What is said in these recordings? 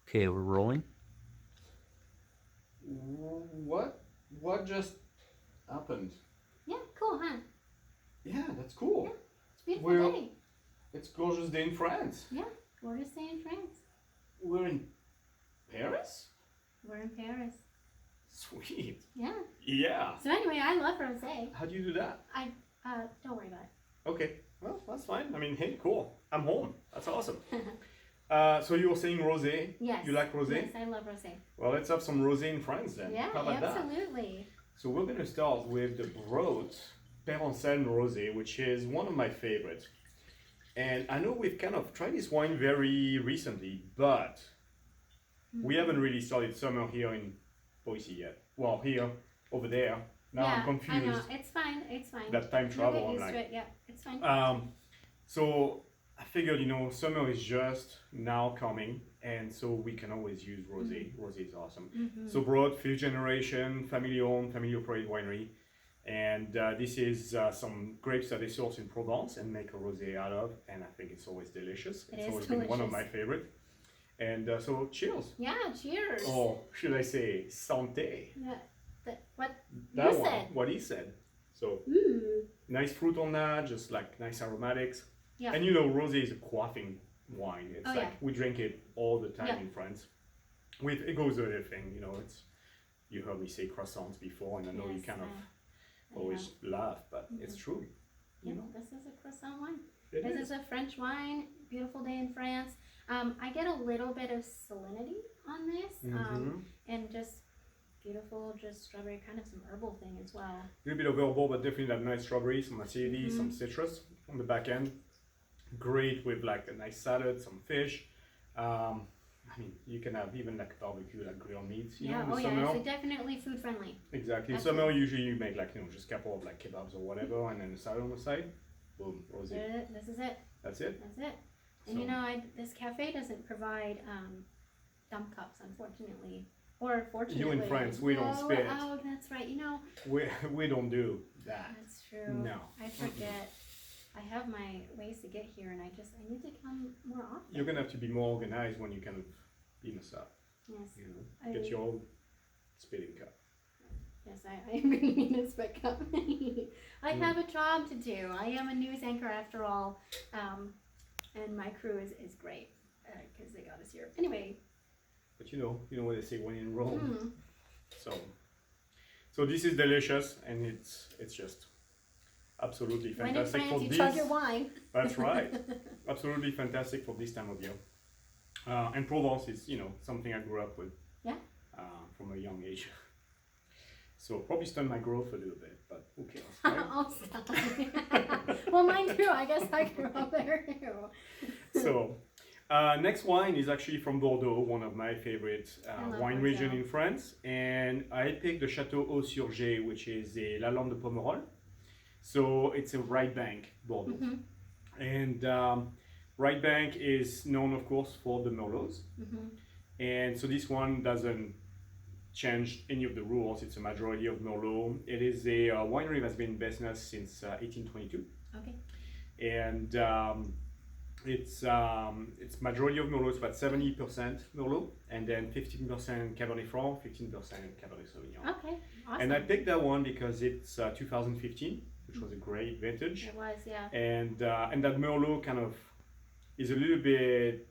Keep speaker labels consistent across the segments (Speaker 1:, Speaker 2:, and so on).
Speaker 1: Okay, we're rolling.
Speaker 2: What? What just happened?
Speaker 3: Yeah, cool, huh?
Speaker 2: Yeah, that's cool.
Speaker 3: Yeah, it's a beautiful
Speaker 2: We're
Speaker 3: day.
Speaker 2: it's gorgeous day in France.
Speaker 3: Yeah, gorgeous day in France.
Speaker 2: We're in Paris.
Speaker 3: We're in Paris.
Speaker 2: Sweet.
Speaker 3: Yeah.
Speaker 2: Yeah.
Speaker 3: So anyway, I love rosé.
Speaker 2: How do you do that?
Speaker 3: Don't worry about
Speaker 2: Okay. Well, that's fine. I mean, hey, cool. I'm home. That's awesome. So you were saying rosé.
Speaker 3: Yes.
Speaker 2: You like rosé?
Speaker 3: Yes, I love rosé.
Speaker 2: Well, let's have some rosé in France then.
Speaker 3: Yeah,
Speaker 2: How about that?
Speaker 3: absolutely.
Speaker 2: So we're gonna start with the Brot Perencel Rosé, which is one of my favorites. And I know we've kind of tried this wine very recently, but we haven't really started summer here in Boise yet. Well, here, over there. Now
Speaker 3: yeah,
Speaker 2: I'm confused.
Speaker 3: I know. It's fine. It's fine.
Speaker 2: That time travel,
Speaker 3: You'll
Speaker 2: I'm
Speaker 3: get used
Speaker 2: like.
Speaker 3: to it. Yeah, it's fine.
Speaker 2: So I figured, summer is just now coming, and so we can always use rosé. Rosé is awesome. So Brot, fifth generation, family-owned, family-operated winery, and this is some grapes that they source in Provence and make a rosé out of, and I think it's always delicious.
Speaker 3: It
Speaker 2: It's
Speaker 3: is
Speaker 2: always been one of
Speaker 3: delicious.
Speaker 2: my favorite. And so cheers.
Speaker 3: Yeah, cheers.
Speaker 2: Or should I say santé?
Speaker 3: Yeah, what
Speaker 2: That
Speaker 3: you
Speaker 2: one,
Speaker 3: said.
Speaker 2: what he said. So
Speaker 3: Ooh.
Speaker 2: nice fruit on that, just like nice aromatics.
Speaker 3: Yeah.
Speaker 2: And rosé is a quaffing wine. It's
Speaker 3: Oh,
Speaker 2: like
Speaker 3: yeah.
Speaker 2: we drink it all the time
Speaker 3: Yeah.
Speaker 2: in France. It goes with everything, it's you heard me say croissants before, and I know you
Speaker 3: Yes,
Speaker 2: kind of
Speaker 3: I
Speaker 2: always laugh, but it's true.
Speaker 3: Yeah, this is a croissant wine.
Speaker 2: It
Speaker 3: This
Speaker 2: is.
Speaker 3: is a French wine. Beautiful day in France. I get a little bit of salinity on this,
Speaker 2: Mhm.
Speaker 3: and just beautiful, just strawberry, kind of some herbal thing as well.
Speaker 2: A little bit of herbal, but definitely that nice strawberry, some acidity, some citrus on the back end. Great with like a nice salad, some fish. I mean, you can have even like barbecue, like grilled meats.
Speaker 3: Yeah,
Speaker 2: In the
Speaker 3: oh
Speaker 2: summer.
Speaker 3: yeah, it's definitely food friendly.
Speaker 2: Exactly. In
Speaker 3: Absolutely.
Speaker 2: summer, usually you make like just a couple of like kebabs or whatever, and then a salad on the side. Boom, rosé.
Speaker 3: This is it.
Speaker 2: That's it.
Speaker 3: That's it. And
Speaker 2: So-
Speaker 3: this cafe doesn't provide dump cups, unfortunately. Or fortunately.
Speaker 2: You in France, we don't spit.
Speaker 3: Oh, that's right.
Speaker 2: We don't do that.
Speaker 3: That's true.
Speaker 2: No.
Speaker 3: I forget. I have my ways to get here, and I need to come more often.
Speaker 2: You're gonna have to be more organized when you kind of mess up.
Speaker 3: Yes.
Speaker 2: Get
Speaker 3: I-
Speaker 2: your own spitting cup.
Speaker 3: Yes, I really need to speak up. I have a job to do. I am a news anchor after all, and my crew is great because they got us here. Anyway,
Speaker 2: But you know what they say when in Rome.
Speaker 3: mm,
Speaker 2: So this is delicious, and it's just absolutely
Speaker 3: when in
Speaker 2: fantastic
Speaker 3: France
Speaker 2: for
Speaker 3: you
Speaker 2: this.
Speaker 3: chug your wine.
Speaker 2: That's right. Absolutely fantastic for this time of year. And Provence is, something I grew up with.
Speaker 3: Yeah.
Speaker 2: From a young age. So probably stunned my growth a little bit, but who cares, right?
Speaker 3: Oh, stop. Well, mine too. I guess I grew up there too.
Speaker 2: So, next wine is actually from Bordeaux, one of my favorite
Speaker 3: I love
Speaker 2: wine region
Speaker 3: Bordeaux.
Speaker 2: in France. And I picked the Château Haut-Surgé, which is a Lalande de Pomerol. So it's a right bank Bordeaux. And right bank is known, of course, for the Merlots. And so this one doesn't change any of the rules. It's a majority of Merlot. It is a winery that's been in business since 1822.
Speaker 3: Okay.
Speaker 2: And it's majority of Merlot. It's about 70% Merlot, and then 15% Cabernet Franc, 15% Cabernet Sauvignon.
Speaker 3: Okay. Awesome.
Speaker 2: And I picked that one because it's 2015, which was a great vintage.
Speaker 3: It was, yeah.
Speaker 2: And that Merlot kind of is a little bit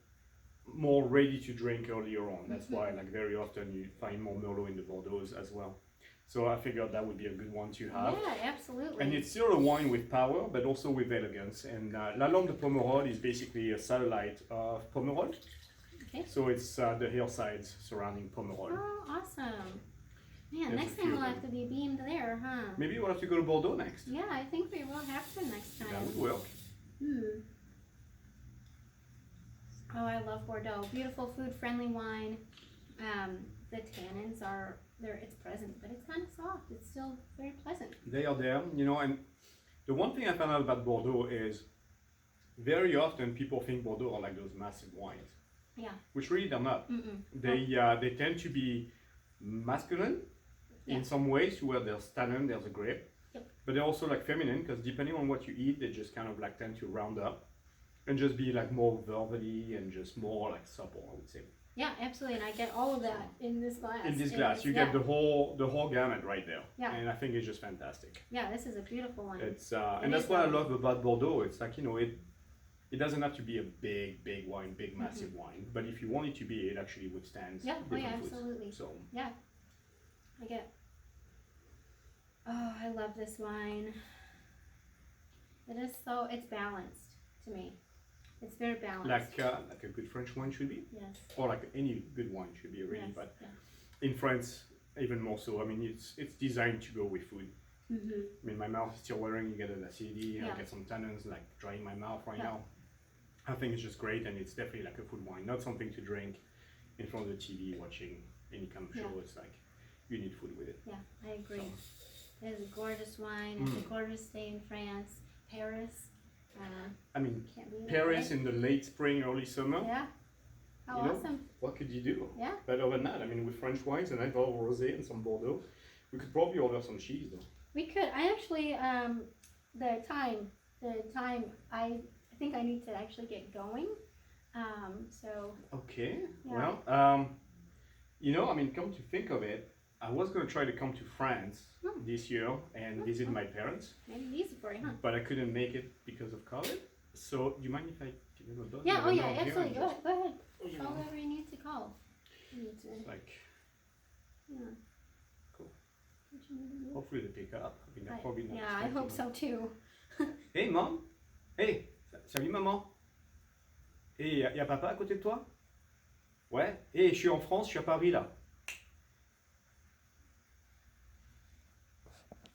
Speaker 2: more ready to drink earlier on. That's why like very often you find more Merlot in the Bordeaux as well. So I figured that would be a good one to have.
Speaker 3: Yeah, absolutely.
Speaker 2: And it's still a wine with power, but also with elegance. And Lalande de Pomerol is basically a satellite of Pomerol.
Speaker 3: Okay.
Speaker 2: So it's the hillsides surrounding Pomerol.
Speaker 3: Oh, awesome. Man,
Speaker 2: There's
Speaker 3: next
Speaker 2: a
Speaker 3: time
Speaker 2: few
Speaker 3: we'll
Speaker 2: of
Speaker 3: have to be beamed there, huh?
Speaker 2: Maybe we'll have to go to Bordeaux next.
Speaker 3: Yeah, I think we will have to next time.
Speaker 2: That would work.
Speaker 3: Oh, I love Bordeaux. Beautiful food-friendly wine. The tannins it's present, but it's kind of soft. It's still very pleasant.
Speaker 2: They are there, and the one thing I found out about Bordeaux is very often people think Bordeaux are like those massive wines.
Speaker 3: Yeah.
Speaker 2: Which really they're not. They tend to be masculine
Speaker 3: Yeah.
Speaker 2: in some ways, where there's tannin, there's a grape.
Speaker 3: Yep.
Speaker 2: But they're also like feminine, because depending on what you eat, they just kind of like tend to round up and just be like more velvety and just more like supple, I would say.
Speaker 3: Yeah, absolutely, and I get all of that in this glass.
Speaker 2: In this
Speaker 3: It
Speaker 2: glass,
Speaker 3: is-
Speaker 2: you
Speaker 3: yeah.
Speaker 2: get the whole gamut right there.
Speaker 3: Yeah.
Speaker 2: And I think it's just fantastic.
Speaker 3: Yeah, this is a beautiful one.
Speaker 2: It's
Speaker 3: It
Speaker 2: and that's
Speaker 3: is
Speaker 2: what I
Speaker 3: lovely.
Speaker 2: love about Bordeaux. It's like, you know, it doesn't have to be a big wine, big massive wine, but if you want it to be, it actually withstands
Speaker 3: Yeah, oh yeah,
Speaker 2: different foods.
Speaker 3: absolutely.
Speaker 2: So
Speaker 3: I get. Oh, I love this wine. It is so. It's balanced to me. It's very balanced.
Speaker 2: like a good French wine should be,
Speaker 3: Yes.
Speaker 2: or like any good wine should be really.
Speaker 3: Yes.
Speaker 2: But
Speaker 3: Yeah.
Speaker 2: in France, even more so. I mean, it's designed to go with food.
Speaker 3: Mm-hmm.
Speaker 2: I mean, my mouth is still watering. You get an acidity.
Speaker 3: Yeah.
Speaker 2: I get some tannins, like drying my mouth right
Speaker 3: Yeah.
Speaker 2: now. I think it's just great, and it's definitely like a food wine, not something to drink in front of the TV watching any kind of show.
Speaker 3: Yeah.
Speaker 2: It's like you need food with it.
Speaker 3: Yeah, I agree.
Speaker 2: So,
Speaker 3: It is a gorgeous wine. It's a gorgeous day in France, Paris.
Speaker 2: I mean,
Speaker 3: Can't beat it,
Speaker 2: Paris
Speaker 3: right?
Speaker 2: in the late spring, early summer.
Speaker 3: Yeah. How
Speaker 2: You know?
Speaker 3: awesome.
Speaker 2: What could you do?
Speaker 3: Yeah.
Speaker 2: Better than that. I mean, with French wines and I love rosé and some Bordeaux, we could probably order some cheese though.
Speaker 3: We could. I actually the time I think I need to actually get going. So
Speaker 2: Okay.
Speaker 3: Yeah.
Speaker 2: Well, you know, I mean, come to think of it, I was gonna try to come to France this year and visit my parents,
Speaker 3: maybe easy for you, huh?
Speaker 2: but I couldn't make it because of COVID. So, do you mind if I give you a buzz?
Speaker 3: Yeah. Oh
Speaker 2: Let them
Speaker 3: yeah.
Speaker 2: know I'm here
Speaker 3: Absolutely.
Speaker 2: and
Speaker 3: Go ahead. Go ahead.
Speaker 2: just, you
Speaker 3: Call
Speaker 2: know,
Speaker 3: whoever you need to call. You need to.
Speaker 2: like,
Speaker 3: Yeah.
Speaker 2: Cool.
Speaker 3: What you need to do?
Speaker 2: hopefully they pick up. I mean, they're probably not
Speaker 3: Yeah, I hope
Speaker 2: expecting
Speaker 3: so too.
Speaker 2: it. Hey, mom. Hey, salut maman. Hey, y a papa à côté de toi? Ouais. Hey, je suis en France, je suis à Paris là.